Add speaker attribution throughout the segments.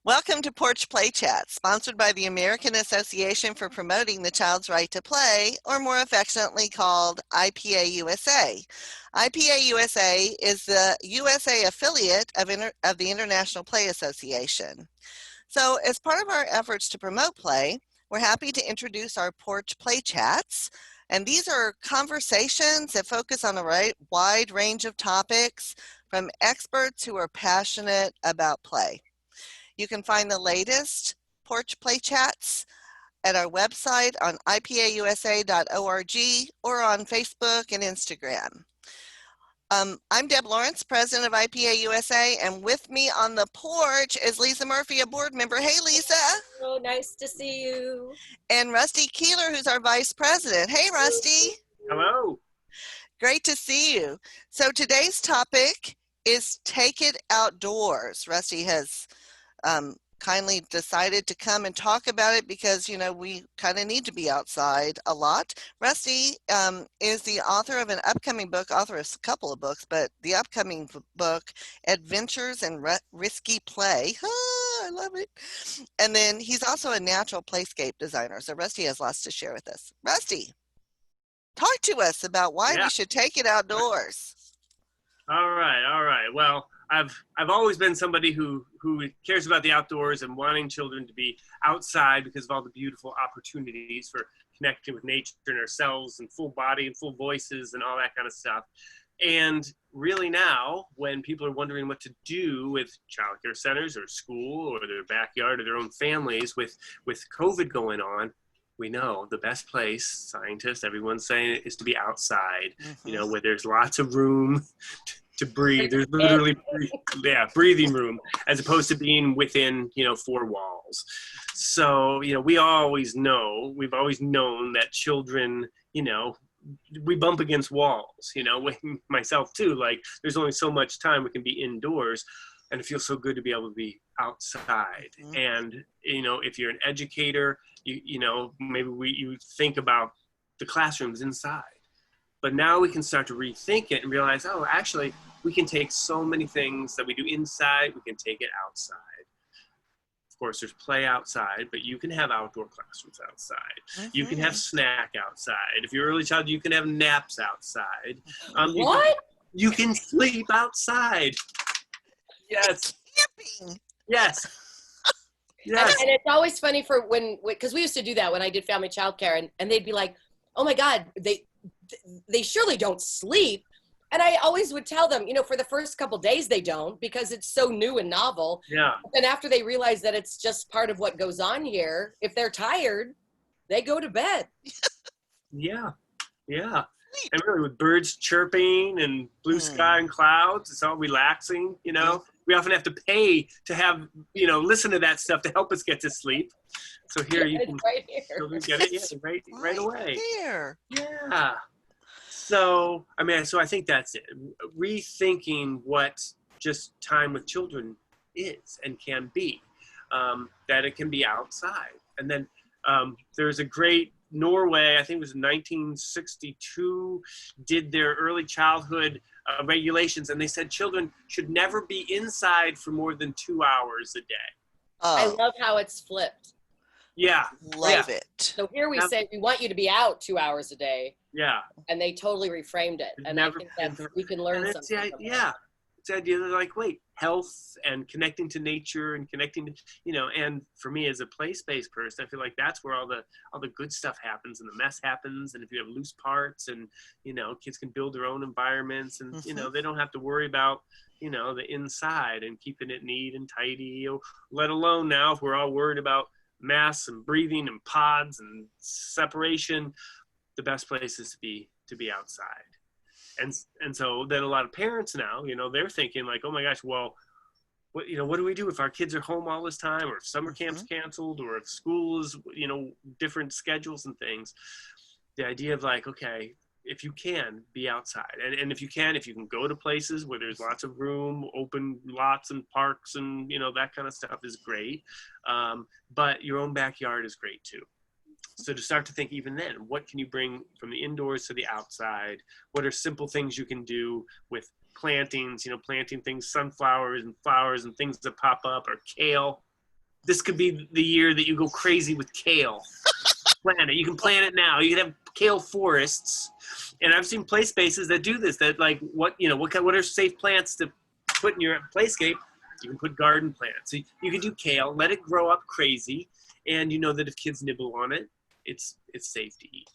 Speaker 1: Welcome to Porch Play Chat, sponsored by the American Association for Promoting the Child's Right to Play, or more affectionately called IPA-USA. IPA-USA is the USA affiliate of the International Play Association. So as part of our efforts to promote play, we're happy to introduce our Porch Play Chats. And these are conversations that focus on a wide range of topics from experts who are passionate about play. You can find the latest Porch Play Chats at our website on IPAUSA.org or on Facebook and Instagram. I'm Deb Lawrence, president of IPA USA, and with me on the porch is Lisa Murphy, a board member. Hey, Lisa.
Speaker 2: Oh, nice to see you.
Speaker 1: And Rusty Keeler, who's our vice president. Hey, Rusty.
Speaker 3: Hello.
Speaker 1: Great to see you. So today's topic is Take It Outdoors. Rusty has kindly decided to come and talk about it because, you know, we kind of need to be outside a lot. Rusty is the author of an upcoming book, author of a couple of books, but the upcoming book, Adventures in Risky Play. I love it. And then he's also a natural playscape designer. So Rusty has lots to share with us. Rusty, talk to us about why we should take it outdoors.
Speaker 3: All right. Well, I've always been somebody who cares about the outdoors and wanting children to be outside because of all the beautiful opportunities for connecting with nature and ourselves and full body and full voices and all that kind of stuff. And really now, when people are wondering what to do with childcare centers or school or their backyard or their own families with COVID going on, we know the best place, scientists, everyone's saying it, is to be outside, you know, where there's lots of room to breathe. There's literally, breathing room, as opposed to being within, four walls. So, we've always known that children, we bump against walls, with myself too. Like, there's only so much time we can be indoors, and it feels so good to be able to be outside. And, if you're an educator, maybe you think about the classrooms inside. But now we can start to rethink it and realize, oh, actually, we can take so many things that we do inside, we can take it outside. Of course, there's play outside, but you can have outdoor classrooms outside. You can have snack outside. If you're an early child, you can have naps outside.
Speaker 2: What?
Speaker 3: You can sleep outside. Yes.
Speaker 1: Camping.
Speaker 3: Yes. Yes.
Speaker 2: And it's always funny because we used to do that when I did family childcare, and they'd be like, oh my God, they surely don't sleep. And I always would tell them, for the first couple days they don't, because it's so new and novel.
Speaker 3: Yeah.
Speaker 2: And after they realize that it's just part of what goes on here, if they're tired, they go to bed.
Speaker 3: Yeah. And really, with birds chirping and blue sky and clouds, it's all relaxing, We often have to pay to have, listen to that stuff to help us get to sleep. So here you can get it right away.
Speaker 1: Here.
Speaker 3: Yeah. So I think that's it. Rethinking what just time with children is and can be, that it can be outside. And then there's a great Norway, I think it was 1962, did their early childhood regulations, and they said children should never be inside for more than 2 hours a day.
Speaker 2: I love how it's flipped.
Speaker 3: Yeah.
Speaker 1: Love it.
Speaker 2: So here we say we want you to be out 2 hours a day.
Speaker 3: Yeah.
Speaker 2: And they totally reframed it. And I think that we can learn something.
Speaker 3: It's the idea that, like, wait, health and connecting to nature and connecting to, and for me as a play-based person, I feel like that's where all the good stuff happens and the mess happens. And if you have loose parts and, kids can build their own environments and, they don't have to worry about, the inside and keeping it neat and tidy, let alone now if we're all worried about masks and breathing and pods and separation, the best place is to be outside. And so then a lot of parents now, they're thinking like, oh my gosh, well, what do we do if our kids are home all this time, or if summer camp's canceled, or if school is, different schedules and things. The idea of like, okay, if you can be outside, and if you can go to places where there's lots of room, open lots and parks and, that kind of stuff is great. But your own backyard is great too. So to start to think even then, what can you bring from the indoors to the outside? What are simple things you can do with plantings, planting things, sunflowers and flowers and things that pop up, or kale, this could be the year that you go crazy with kale. Plant it. You can plant it now. You can have kale forests. And I've seen play spaces that do this, that like, what are safe plants to put in your playscape? You can put garden plants. So you can do kale, let it grow up crazy. And you know that if kids nibble on it, it's safe to eat.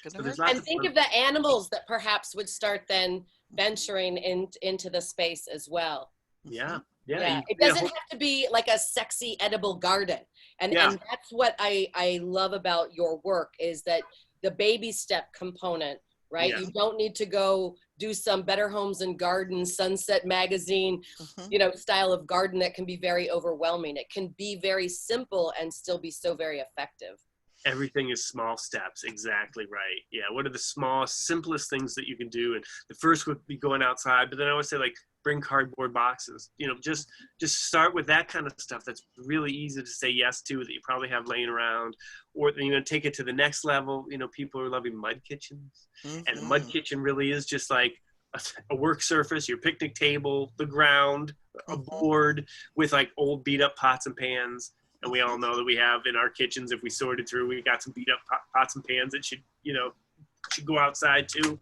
Speaker 3: So
Speaker 2: and think of the animals that perhaps would start then venturing into the space as well.
Speaker 3: Yeah.
Speaker 2: It doesn't have to be like a sexy edible garden. And that's what I love about your work, is that the baby step component, right?
Speaker 3: Yeah.
Speaker 2: You don't need to go do some Better Homes and Gardens, Sunset Magazine, style of garden that can be very overwhelming. It can be very simple and still be so very effective.
Speaker 3: Everything is small steps. Exactly right. Yeah. What are the smallest, simplest things that you can do? And the first would be going outside, but then I always say, like, bring cardboard boxes, just start with that kind of stuff. That's really easy to say yes to, that you probably have laying around, or take it to the next level. People are loving mud kitchens, and the mud kitchen really is just like a work surface, your picnic table, the ground, a board with like old beat up pots and pans. And we all know that we have in our kitchens, if we sorted through, we got some beat up pots and pans that should go outside too.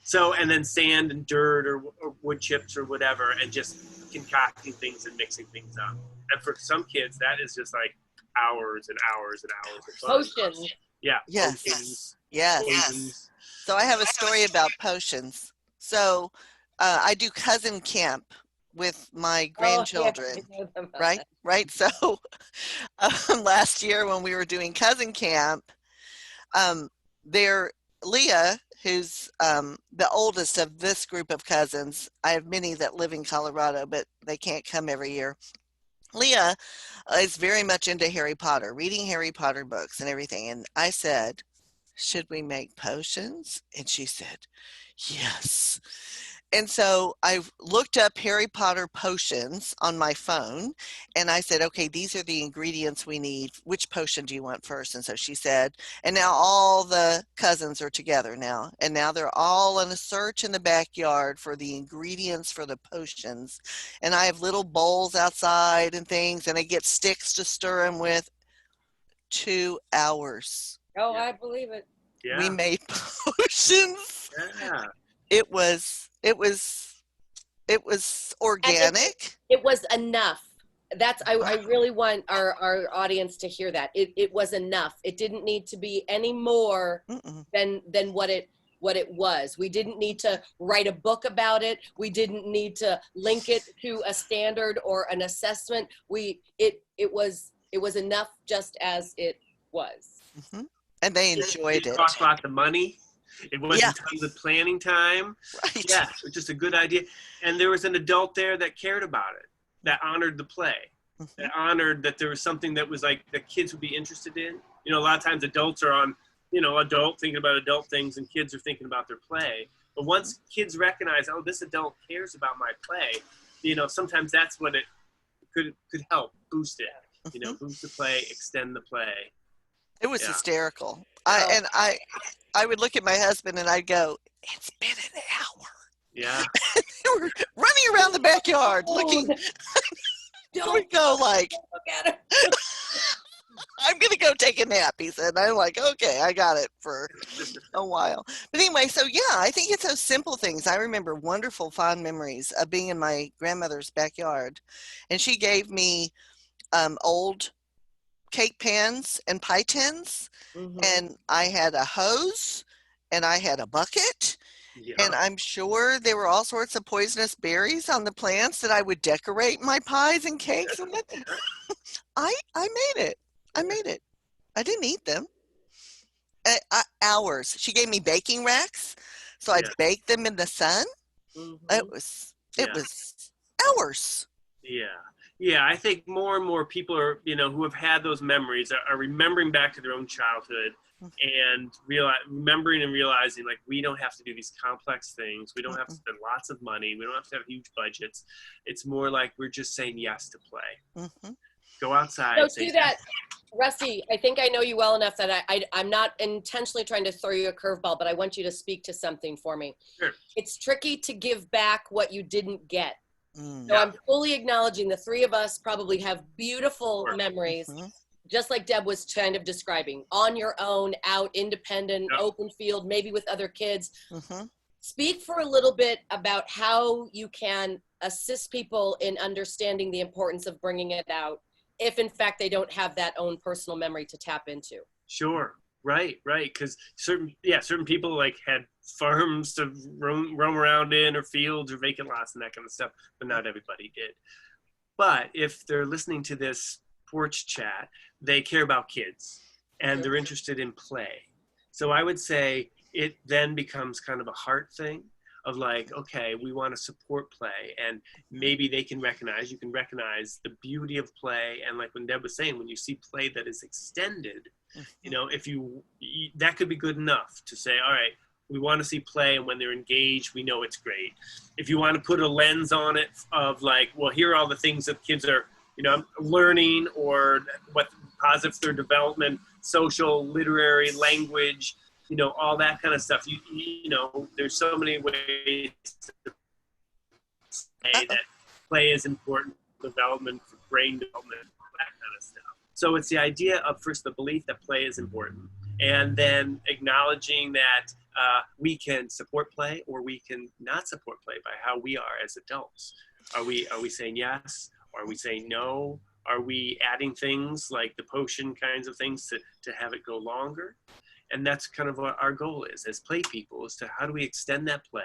Speaker 3: So, and then sand and dirt or wood chips or whatever, and just concocting things and mixing things up. And for some kids, that is just like hours and hours and hours of fun.
Speaker 2: Potions.
Speaker 3: Yeah.
Speaker 1: Yes.
Speaker 3: Potions,
Speaker 1: Yes.
Speaker 3: poisons.
Speaker 1: So I have a story about potions. So I do cousin camp with my grandchildren, right? So last year when we were doing cousin camp, Leah, who's the oldest of this group of cousins. I have many that live in Colorado, but they can't come every year. Leah is very much into Harry Potter, reading Harry Potter books and everything. And I said, should we make potions? And she said, yes. And so I looked up Harry Potter potions on my phone, and I said, okay, these are the ingredients we need. Which potion do you want first? And so she said, and now all the cousins are together now. And now they're all in a search in the backyard for the ingredients for the potions. And I have little bowls outside and things, and I get sticks to stir them with. 2 hours.
Speaker 2: Oh, yeah. I believe it.
Speaker 3: Yeah.
Speaker 1: We made potions.
Speaker 3: Yeah.
Speaker 1: It was organic.
Speaker 2: It was enough. I really want our audience to hear that. It was enough. It didn't need to be any more than what it was. We didn't need to write a book about it. We didn't need to link it to a standard or an assessment. It was enough just as it was.
Speaker 1: And they enjoyed it.
Speaker 3: Talk about the money. It wasn't tons of planning time.
Speaker 1: Right.
Speaker 3: Yeah, it was just a good idea. And there was an adult there that cared about it, that honored the play, that honored that there was something that was like that kids would be interested in. A lot of times adults are on, adult thinking about adult things, and kids are thinking about their play. But once kids recognize, oh, this adult cares about my play, sometimes that's what it could help boost it. Boost the play, extend the play.
Speaker 1: It was hysterical. I would look at my husband and I'd go, it's been an hour.
Speaker 3: Yeah.
Speaker 1: They were running around the backyard looking. We go like, I'm going to go take a nap, he said. And I'm like, okay, I got it for a while. But anyway, so yeah, I think it's those simple things. I remember wonderful, fond memories of being in my grandmother's backyard. And she gave me old cake pans and pie tins, and I had a hose and I had a bucket, and I'm sure there were all sorts of poisonous berries on the plants that I would decorate my pies and cakes with. I made it. I didn't eat them. Hours. She gave me baking racks, so I'd bake them in the sun. It was hours.
Speaker 3: Yeah, I think more and more people are, who have had those memories are remembering back to their own childhood and remembering and realizing, like, we don't have to do these complex things. We don't have to spend lots of money. We don't have to have huge budgets. It's more like we're just saying yes to play. Go outside.
Speaker 2: So to that, Rusty, I think I know you well enough that I'm not intentionally trying to throw you a curveball, but I want you to speak to something for me.
Speaker 3: Sure.
Speaker 2: It's tricky to give back what you didn't get.
Speaker 1: Mm.
Speaker 2: So I'm fully acknowledging the three of us probably have beautiful
Speaker 3: Sure.
Speaker 2: memories,
Speaker 1: Mhm.
Speaker 2: just like Deb was kind of describing, on your own, out, independent,
Speaker 3: Yep.
Speaker 2: open field, maybe with other kids.
Speaker 1: Mhm.
Speaker 2: Speak for a little bit about how you can assist people in understanding the importance of bringing it out if in fact they don't have that own personal memory to tap into.
Speaker 3: Sure. Right. Because certain people like had farms to roam around in, or fields, or vacant lots, and that kind of stuff. But not everybody did. But if they're listening to this porch chat, they care about kids and they're interested in play. So I would say it then becomes kind of a heart thing of like, okay, we want to support play, and maybe you can recognize the beauty of play. And like when Deb was saying, when you see play that is extended, if that could be good enough to say, all right, we want to see play, and when they're engaged, we know it's great. If you want to put a lens on it of like, well, here are all the things that kids are, learning, or what positive for their development, social, literary, language, all that kind of stuff. There's so many ways to say that play is important for development, for brain development, all that kind of stuff. So it's the idea of first the belief that play is important, and then acknowledging that we can support play, or we can not support play by how we are as adults. Are we saying yes? Are we saying no? Are we adding things like the potion kinds of things to have it go longer? And that's kind of what our goal is as play people, is to how do we extend that play?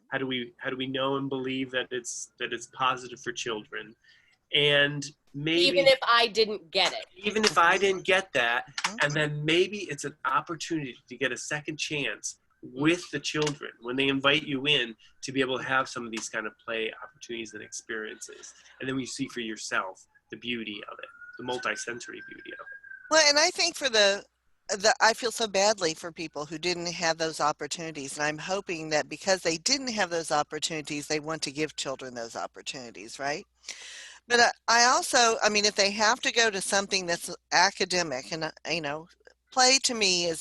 Speaker 3: How do we know and believe that it's positive for children? And maybe
Speaker 2: even if I didn't get it.
Speaker 3: Even if I didn't get that, and then maybe it's an opportunity to get a second chance with the children when they invite you in, to be able to have some of these kind of play opportunities and experiences. And then we see for yourself the beauty of it, the multi-sensory beauty of it.
Speaker 1: Well, and I think for I feel so badly for people who didn't have those opportunities. And I'm hoping that because they didn't have those opportunities, they want to give children those opportunities, right? But I also, I mean, if they have to go to something that's academic, and play to me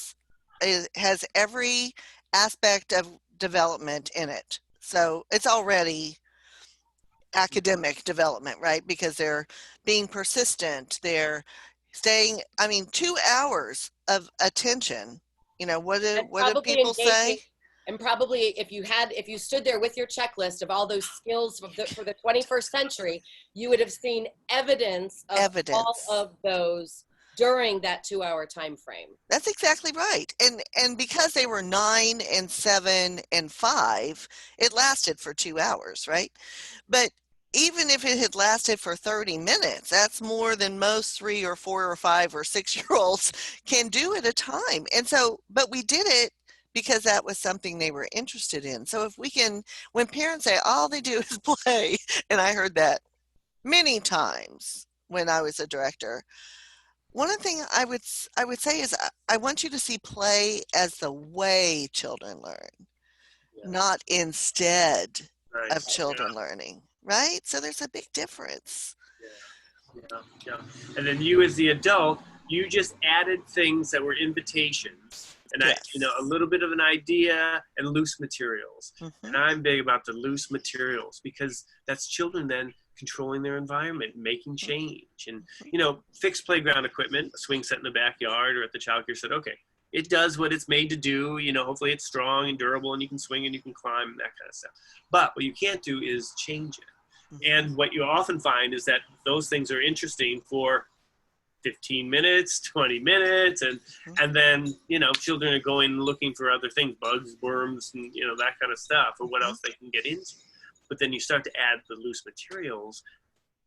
Speaker 1: has every aspect of development in it. So it's already academic development, right? Because they're being persistent, they're staying, 2 hours of attention. What do
Speaker 2: Probably
Speaker 1: people
Speaker 2: engaging,
Speaker 1: say?
Speaker 2: and probably if you stood there with your checklist of all those skills for the 21st century, you would have seen evidence of all of those during that 2-hour time frame.
Speaker 1: That's exactly right. And because they were 9 and 7 and 5, it lasted for 2 hours, right? But even if it had lasted for 30 minutes, that's more than most 3 or 4 or 5 or 6-year-olds can do at a time. And so, but we did it because that was something they were interested in. So if we can, when parents say all they do is play, and I heard that many times when I was a director, one of the things I would say is I want you to see play as the way children learn, not instead of children learning, right? So there's a big difference.
Speaker 3: Yeah. And then you as the adult, you just added things that were invitations, and a little bit of an idea and loose materials. And I'm big about the loose materials, because that's children then controlling their environment, making change. And fixed playground equipment, a swing set in the backyard or at the childcare set, okay, it does what it's made to do. Hopefully it's strong and durable, and you can swing and you can climb and that kind of stuff. But what you can't do is change it. And what you often find is that those things are interesting for 15 minutes, 20 minutes, and then children are going looking for other things, bugs, worms, and that kind of stuff, or what else they can get into. But then you start to add the loose materials,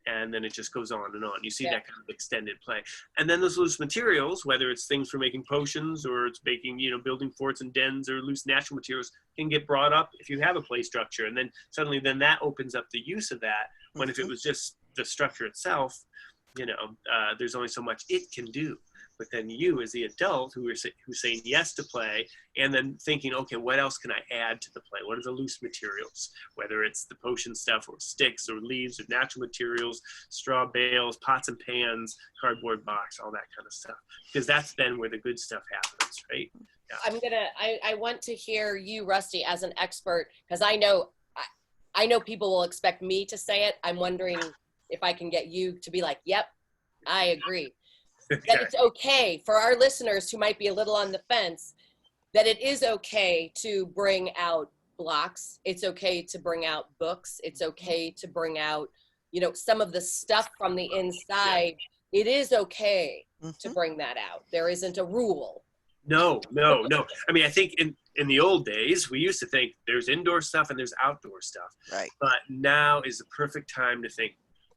Speaker 3: and then it just goes on and on. You see that kind of extended play. And then those loose materials, whether it's things for making potions, or it's making, building forts and dens, or loose natural materials, can get brought up if you have a play structure. And then suddenly that opens up the use of that, when if it was just the structure itself, there's only so much it can do. But then you as the adult who's saying yes to play, and then thinking, okay, what else can I add to the play? What are the loose materials? Whether it's the potion stuff, or sticks, or leaves, or natural materials, straw bales, pots and pans, cardboard box, all that kind of stuff. Because that's then where the good stuff happens, right? Yeah.
Speaker 2: I want to hear you, Rusty, as an expert, because I know I know people will expect me to say it. I'm wondering if I can get you to be like, yep, I agree.
Speaker 3: Okay.
Speaker 2: That it's okay for our listeners who might be a little on the fence, that it is okay to bring out blocks. It's okay to bring out books. It's okay to bring out, some of the stuff from the inside. It is okay to bring that out. There isn't a rule.
Speaker 3: No. I mean, I think in the old days, we used to think there's indoor stuff and there's outdoor stuff.
Speaker 1: Right.
Speaker 3: But now is the perfect time to think,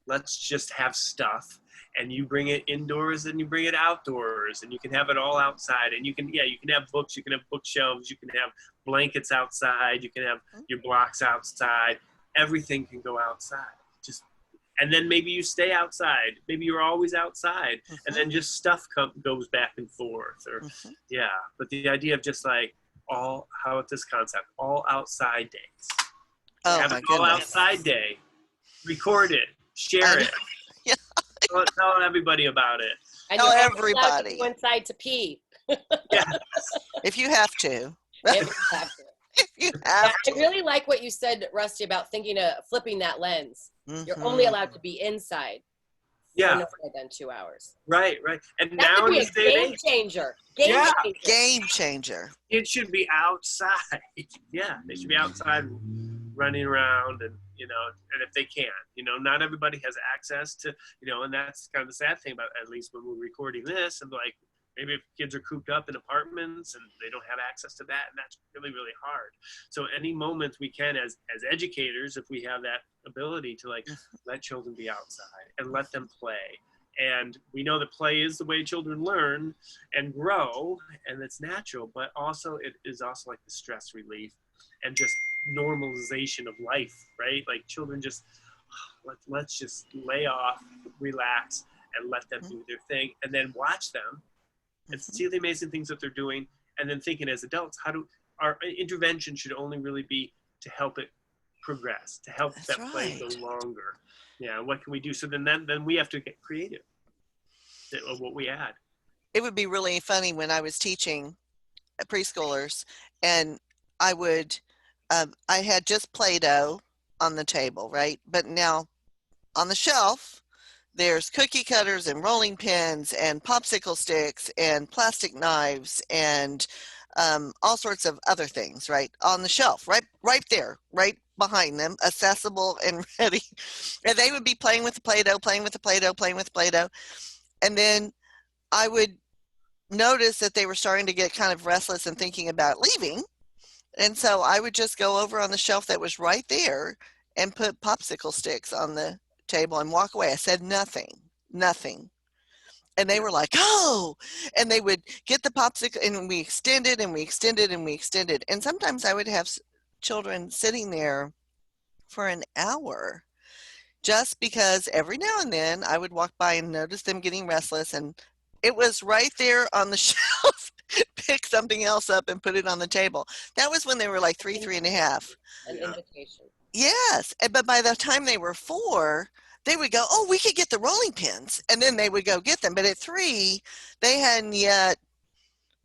Speaker 3: let's just have stuff, and you bring it indoors and you bring it outdoors, and you can have it all outside. And you can have books, you can have bookshelves, you can have blankets outside, you can have your blocks outside. Everything can go outside. And then maybe you stay outside. Maybe you're always outside, and then just stuff goes back and forth. Or but the idea of just like how about this concept? All outside days.
Speaker 1: Oh,
Speaker 3: have
Speaker 1: my
Speaker 3: an all
Speaker 1: goodness.
Speaker 3: outside day. Record it. Share it.
Speaker 1: Yeah.
Speaker 3: Tell everybody about it.
Speaker 2: And
Speaker 1: Tell
Speaker 2: you're
Speaker 1: everybody.
Speaker 2: allowed to go inside to pee.
Speaker 3: Yeah.
Speaker 1: If you have to.
Speaker 2: If you have to.
Speaker 1: If you have
Speaker 2: I really like what you said, Rusty, about thinking of flipping that lens. You're only allowed to be inside for no more than 2 hours.
Speaker 3: Right. And
Speaker 2: That
Speaker 3: now
Speaker 2: could
Speaker 3: in
Speaker 2: be
Speaker 3: this
Speaker 2: a
Speaker 3: day and
Speaker 2: game
Speaker 3: age,
Speaker 2: changer.
Speaker 1: Game changer.
Speaker 3: it should be outside. Yeah, they should be outside running around, and and if they can, not everybody has access to, and that's kind of the sad thing about, at least when we're recording this, and like maybe if kids are cooped up in apartments and they don't have access to that, and that's really, really hard. So any moment we can, as educators, if we have that ability to like let children be outside and let them play. And we know that play is the way children learn and grow, and it's natural, but also it is also like the stress relief and just normalization of life, right? Like children just, let's just lay off, relax, and let them do their thing, and then watch them and see the amazing things that they're doing, and then thinking as adults, our intervention should only really be to help it progress, to help that play go longer. Yeah, what can we do? So then we have to get creative of what we add.
Speaker 1: It would be really funny when I was teaching preschoolers, and I had just Play-Doh on the table, right? But now on the shelf, there's cookie cutters and rolling pins and popsicle sticks and plastic knives and all sorts of other things, right? On the shelf, right there, right behind them, accessible and ready. And they would be playing with the Play-Doh, playing with the Play-Doh, playing with the Play-Doh. And then I would notice that they were starting to get kind of restless and thinking about leaving. And so I would just go over on the shelf that was right there and put popsicle sticks on the table and walk away. I said nothing. And they were like, oh, and they would get the popsicle, and we extended and we extended and we extended. And sometimes I would have children sitting there for an hour, just because every now and then I would walk by and notice them getting restless, and it was right there on the shelf. Pick something else up and put it on the table. That was when they were like 3 and a half.
Speaker 2: An invitation.
Speaker 1: Yes, but by the time they were 4, they would go, oh, we could get the rolling pins, and then they would go get them. But at 3, they hadn't yet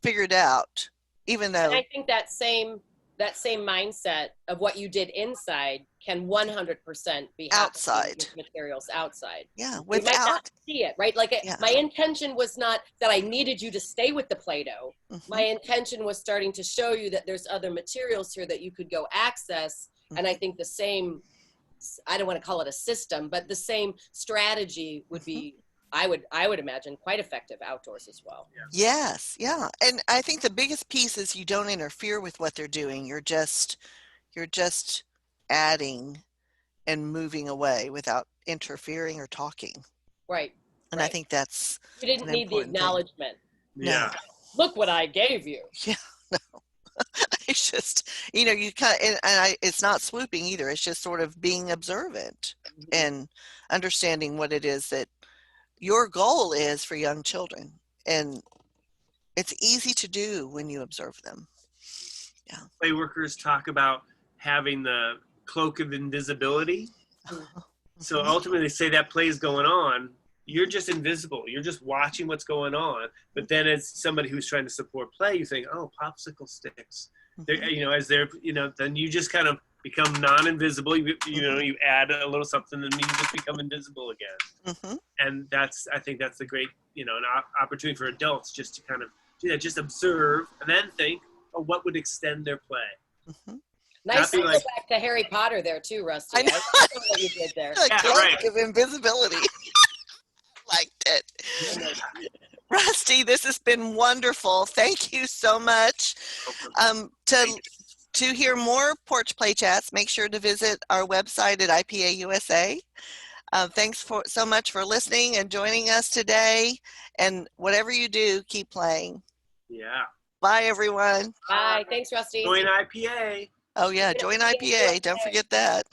Speaker 1: figured out, even though.
Speaker 2: And I think that same mindset of what you did inside can 100% be
Speaker 1: outside
Speaker 2: with materials outside.
Speaker 1: Yeah,
Speaker 2: You might not see it, right? Like
Speaker 1: Yeah.
Speaker 2: my intention was not that I needed you to stay with the Play-Doh. My intention was starting to show you that there's other materials here that you could go access. And I think the same, I don't want to call it a system, but the same strategy would be, I would imagine, quite effective outdoors as well.
Speaker 1: Yes, yeah. And I think the biggest piece is you don't interfere with what they're doing. You're just adding and moving away without interfering or talking.
Speaker 2: Right.
Speaker 1: And I think that's
Speaker 2: you didn't need the acknowledgement.
Speaker 3: Yeah.
Speaker 1: No.
Speaker 2: Look what I gave you.
Speaker 1: Yeah, no. It's just, you kind of, and it's not swooping either. It's just sort of being observant and understanding what it is that your goal is for young children. And it's easy to do when you observe them. Yeah.
Speaker 3: Play workers talk about having the cloak of invisibility. So ultimately they say that play is going on. You're just invisible. You're just watching what's going on. But then as somebody who's trying to support play, you think, oh, popsicle sticks. As they're, then you just kind of become non-invisible. You know, you add a little something and you just become invisible again.
Speaker 1: Mm-hmm.
Speaker 3: And I think that's the great, you know, an opportunity for adults just to kind of do that, just observe and then think, oh, what would extend their play?
Speaker 1: Mm-hmm.
Speaker 2: Nice to go
Speaker 3: like,
Speaker 2: back to Harry Potter there too, Rusty.
Speaker 1: I know.
Speaker 2: I know what you did there.
Speaker 1: A cloak
Speaker 3: right.
Speaker 1: of invisibility. Liked it. Rusty, this has been wonderful. Thank you so much. To hear more Porch Play Chats, make sure to visit our website at IPA-USA. Thanks so much for listening and joining us today. And whatever you do, keep playing.
Speaker 3: Yeah.
Speaker 1: Bye, everyone.
Speaker 2: Bye. Thanks, Rusty.
Speaker 3: Join IPA.
Speaker 1: Oh, yeah. Join IPA. Don't forget that.